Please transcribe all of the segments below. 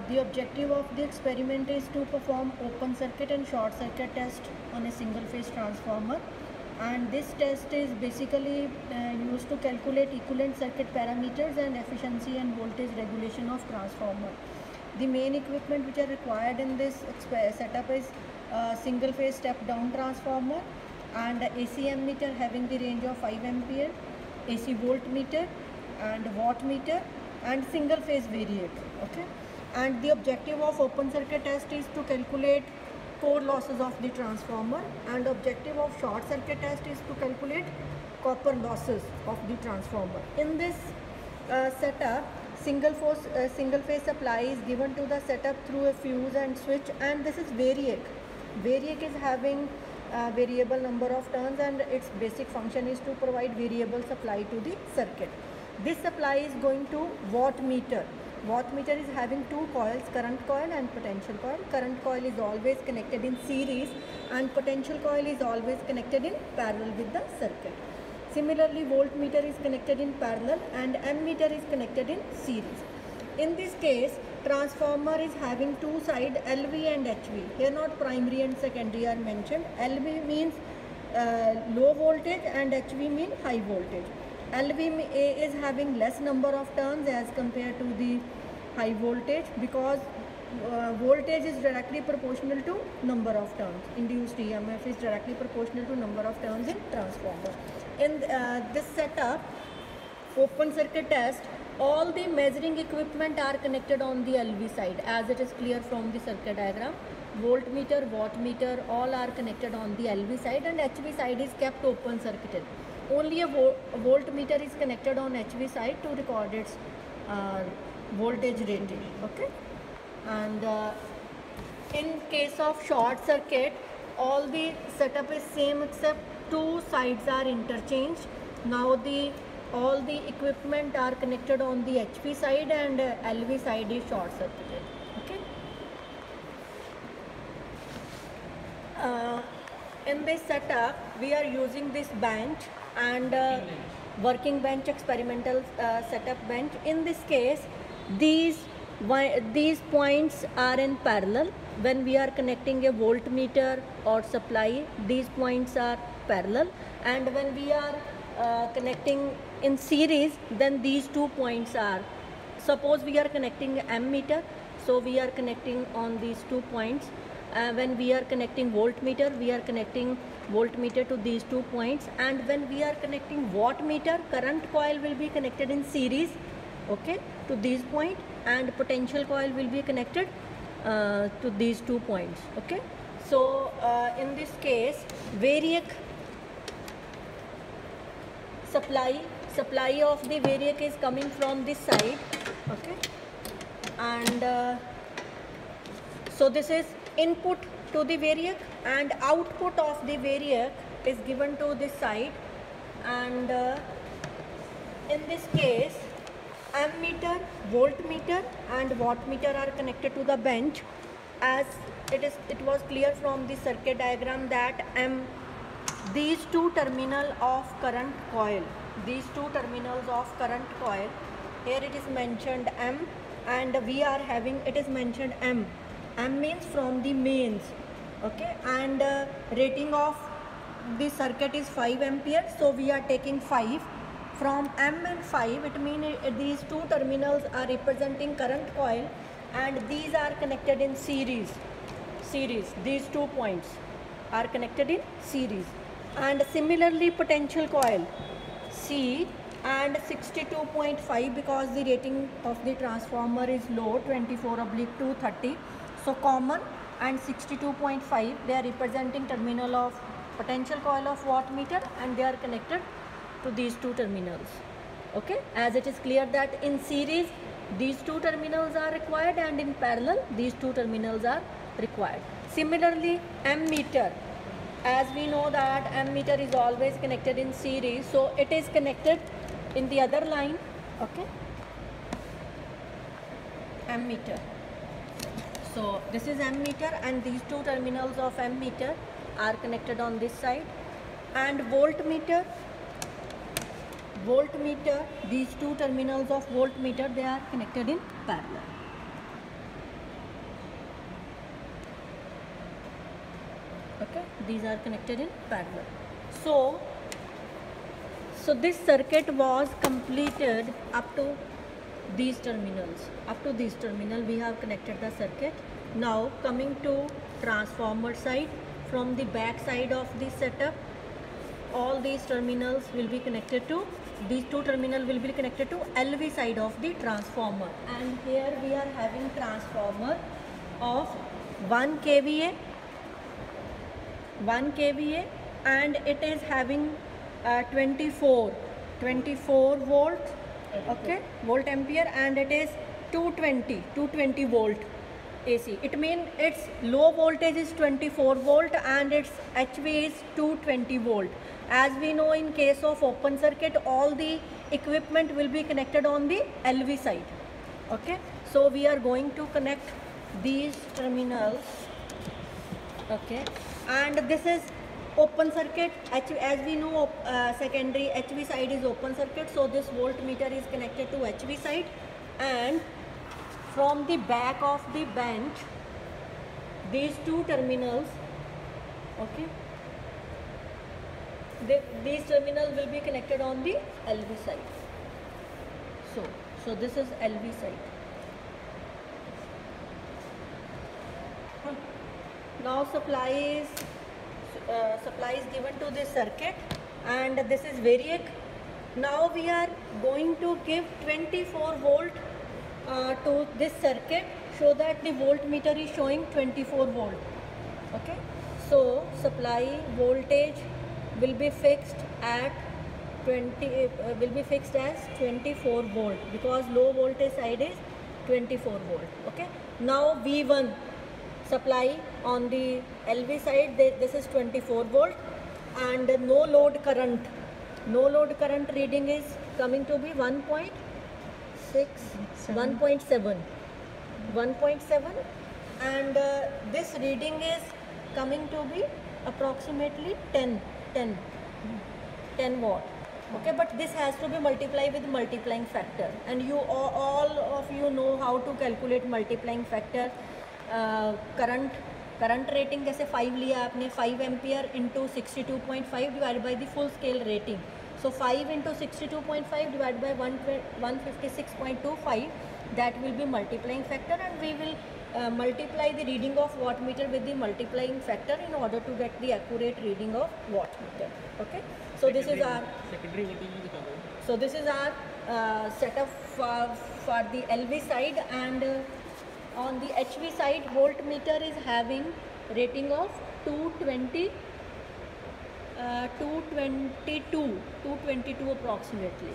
The objective of the experiment is to perform open circuit and short circuit test on a single phase transformer, and this test is basically used to calculate equivalent circuit parameters and efficiency and voltage regulation of transformer. The main equipment which are required in this setup is single phase step down transformer and AC ammeter having the range of 5 ampere, AC voltmeter and wattmeter, and single phase variac. Okay, and the objective of open circuit test is to calculate core losses of the transformer, and objective of short circuit test is to calculate copper losses of the transformer. In this setup, single phase supply is given to the setup through a fuse and switch, and this is variac. Variac is having variable number of turns, and its basic function is to provide variable supply to the circuit. This supply is going to wattmeter. Wattmeter is having two coils, current coil and potential coil. Current coil is always connected in series and potential coil is always connected in parallel with the circuit. Similarly, voltmeter is connected in parallel and ammeter is connected in series. In this case, transformer is having two sides, LV and HV. Here not primary and secondary are mentioned. LV means low voltage and HV means high voltage. LV is having less number of turns as compared to the high voltage, because voltage is directly proportional to number of turns. Induced EMF is directly proportional to number of turns in transformer. In this setup, open circuit test, all the measuring equipment are connected on the LV side, as it is clear from the circuit diagram. Voltmeter, wattmeter, all are connected on the LV side, and HV side is kept open circuited. Only a voltmeter is connected on HV side to record its voltage rating. Okay, and in case of short circuit, all the setup is same except two sides are interchanged. Now all the equipment are connected on the HV side, and LV side is short circuited. Okay. In this setup, we are using this bench and working bench, experimental setup bench. In this case, these points are in parallel. When we are connecting a voltmeter or supply, these points are parallel, and when we are connecting in series, then these 2 points are, suppose we are connecting ammeter, so we are connecting on these 2 points. When we are connecting voltmeter, we are connecting voltmeter to these 2 points, and when we are connecting wattmeter, current coil will be connected in series, okay, to these points, and potential coil will be connected to these 2 points. Okay, so in this case, variac supply of the variac is coming from this side. Okay, and so this is input to the variac, and output of the variac is given to this side, and in this case, ammeter, voltmeter and wattmeter are connected to the bench, as it was clear from the circuit diagram that these two terminals of current coil, here it is mentioned M, and we are having, it is mentioned M. M means from the mains. Okay, and rating of the circuit is 5 ampere, so we are taking 5 from M and 5. It means these two terminals are representing current coil, and these are connected in series. These 2 points are connected in series, and similarly potential coil C and 62.5, because the rating of the transformer is low, 24/230, so common, and 62.5, they are representing terminal of potential coil of wattmeter, and they are connected to these two terminals. Okay, as it is clear that in series these two terminals are required, and in parallel these two terminals are required. Similarly, ammeter, as we know that ammeter is always connected in series, so it is connected in the other line. Okay, ammeter. So this is ammeter, and these two terminals of ammeter are connected on this side, and voltmeter, these two terminals of voltmeter, they are connected in parallel. Okay, these are connected in parallel. So this circuit was completed up to these terminals. Up to these terminal we have connected the circuit. Now coming to transformer side, from the back side of the setup, all these terminals will be connected to, these two terminals will be connected to LV side of the transformer. And here we are having transformer of 1 kVA, and it is having 24 volt, okay, volt ampere, and it is 220 volt AC. It means its low voltage is 24 volt and its HV is 220 volt. As we know, in case of open circuit, all the equipment will be connected on the LV side. Okay, so we are going to connect these terminals. Okay, and this is open circuit. As we know, secondary HV side is open circuit, so this voltmeter is connected to HV side, and from the back of the bench, these two terminals, okay, these terminals will be connected on the LV side. So this is LV side. Now supply is given to this circuit, and this is variac. Now we are going to give 24 volt to this circuit, so that the voltmeter is showing 24 volt. Okay, so supply voltage will be fixed at 24 volt, because low voltage side is 24 volt. Okay, now V1 supply on the LV side, this is 24 volt, and no load current reading is coming to be 1.7, and this reading is coming to be approximately 10 watt. Okay, but this has to be multiplied with multiplying factor, and you all of you know how to calculate multiplying factor. Current rating जैसे 5 लिया आपने, 5 ampere into 62.5 divide by the full scale rating. So 5 into 62.5 divide by 156.25, that will be multiplying factor, and we will multiply the reading of wattmeter with the multiplying factor in order to get the accurate reading of wattmeter. Okay, so this is our setup for the LV side, and on the HV side, voltmeter is having rating of 222 approximately,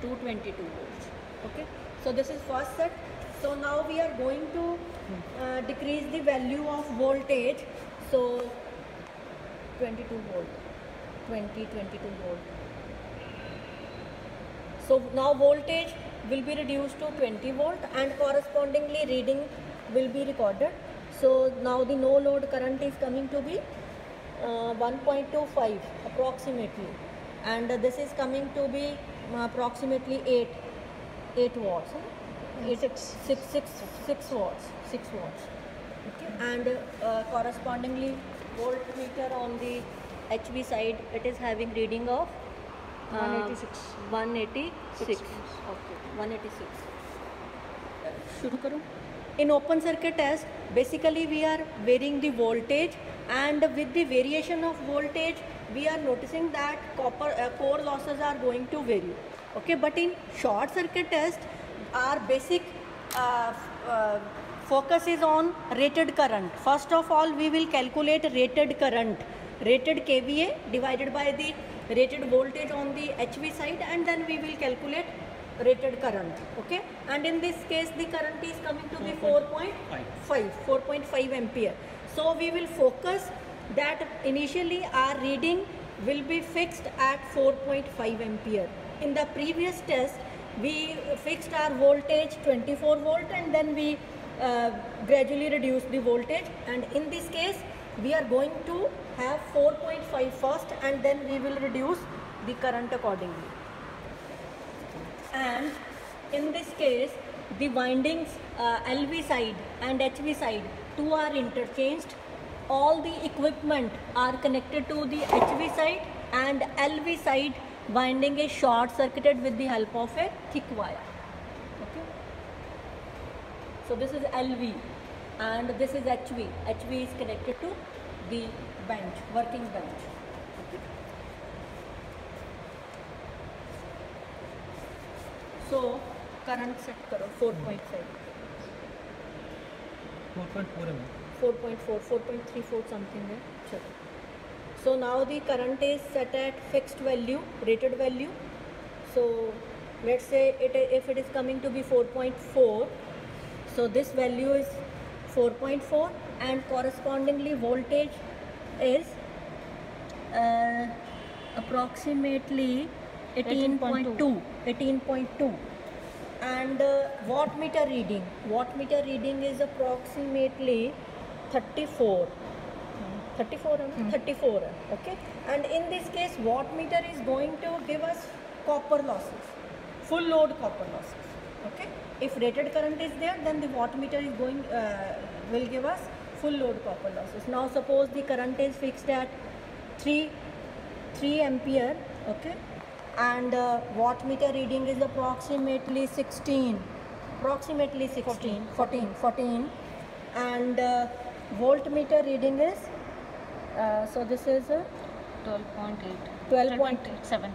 222 volts. Okay, so this is first set. So now we are going to decrease the value of voltage. So 22 volt. So now voltage will be reduced to 20 volt, and correspondingly reading will be recorded. So now the no load current is coming to be 1.25 approximately, and this is coming to be approximately 8 watts. 6 watts. Okay, and correspondingly voltmeter on the HV side, it is having reading of 186. Okay, 186. शुरू करूँ. In open circuit test, basically we are varying the voltage, and with the variation of voltage, we are noticing that core losses are going to vary. Okay, but in short circuit test, our basic focus is on rated current. First of all, we will calculate rated current, rated kVA divided by the rated voltage on the HV side, and then we will calculate rated current. Okay, and in this case the current is coming to be 4.5 ampere. So we will focus that initially our reading will be fixed at 4.5 ampere. In the previous test, we fixed our voltage 24 volt, and then we gradually reduced the voltage, and in this case we are going to have 4.5 first, and then we will reduce the current accordingly. And in this case, the windings LV side and HV side, two are interchanged. all the equipment are connected to the HV side, and LV side winding is short circuited with the help of a thick wire. Okay. So this is LV and this is HV. HV is connected to the bench, working bench. Okay. So current set karo 4.5. 4.4 mm. 4.4, 4.34 something है. चलो. So now the current is set at fixed value, rated value. So let's say if it is coming to be 4.4, so this value is 4.4 and correspondingly voltage is approximately 18.2 and wattmeter reading is approximately 34 okay, and in this case wattmeter is going to give us copper losses, full load copper losses. Okay, if rated current is there, then the wattmeter is going will give us full load copper losses. Now suppose the current is fixed at 3 ampere, okay, and wattmeter reading is approximately 14, and voltmeter reading is so this is 12.7.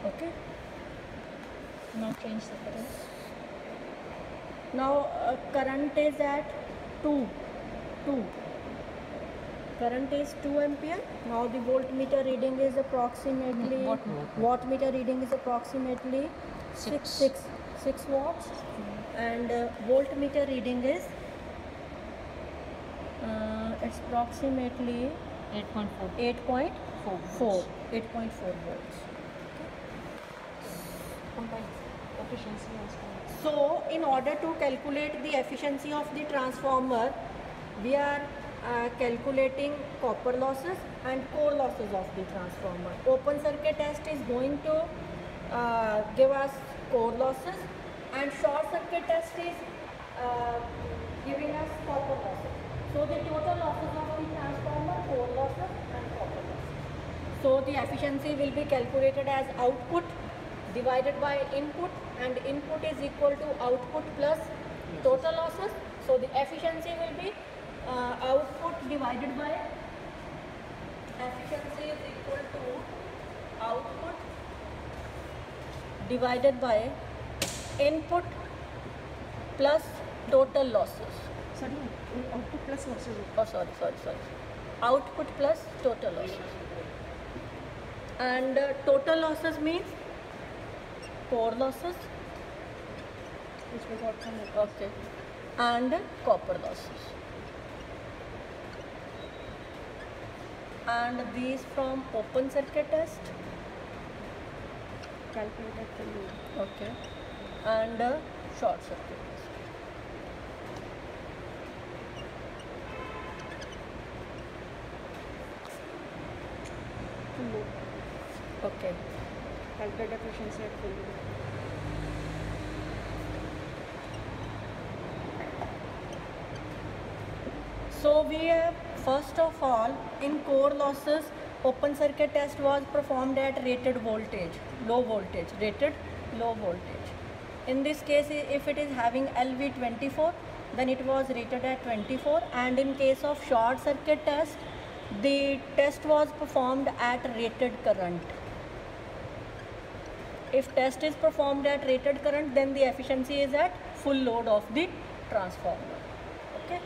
Okay. Now change the current. Now current is at 2. Current is 2 ampere. Now the voltmeter reading is approximately wattmeter reading is approximately 6 watts, and voltmeter reading is it's approximately 8.4 volts. Efficiency also. So in order to calculate the efficiency of the transformer, we are calculating copper losses and core losses of the transformer. Open circuit test is going to give us core losses, and short circuit test is giving us copper losses. So the total losses of the transformer, core losses and copper losses. So the efficiency will be calculated as output divided by input, and input is equal to output plus total losses. So the efficiency will be output divided by efficiency is equal to output divided by input plus total losses. Sorry, output plus losses. Oh, sorry. Output plus total losses. And total losses means core losses, Which we got from it. okay, and copper losses. And these from open circuit test, Calculated for you. okay, and short circuit test. Full load. Okay. Calculate efficiency at full load. So we have, first of all, in core losses, open circuit test was performed at rated voltage, low voltage, rated low voltage. In this case, if it is having LV24, then it was rated at 24, and in case of short circuit test, the test was performed at rated current. If test is performed at rated current, then the efficiency is at full load of the transformer. Okay.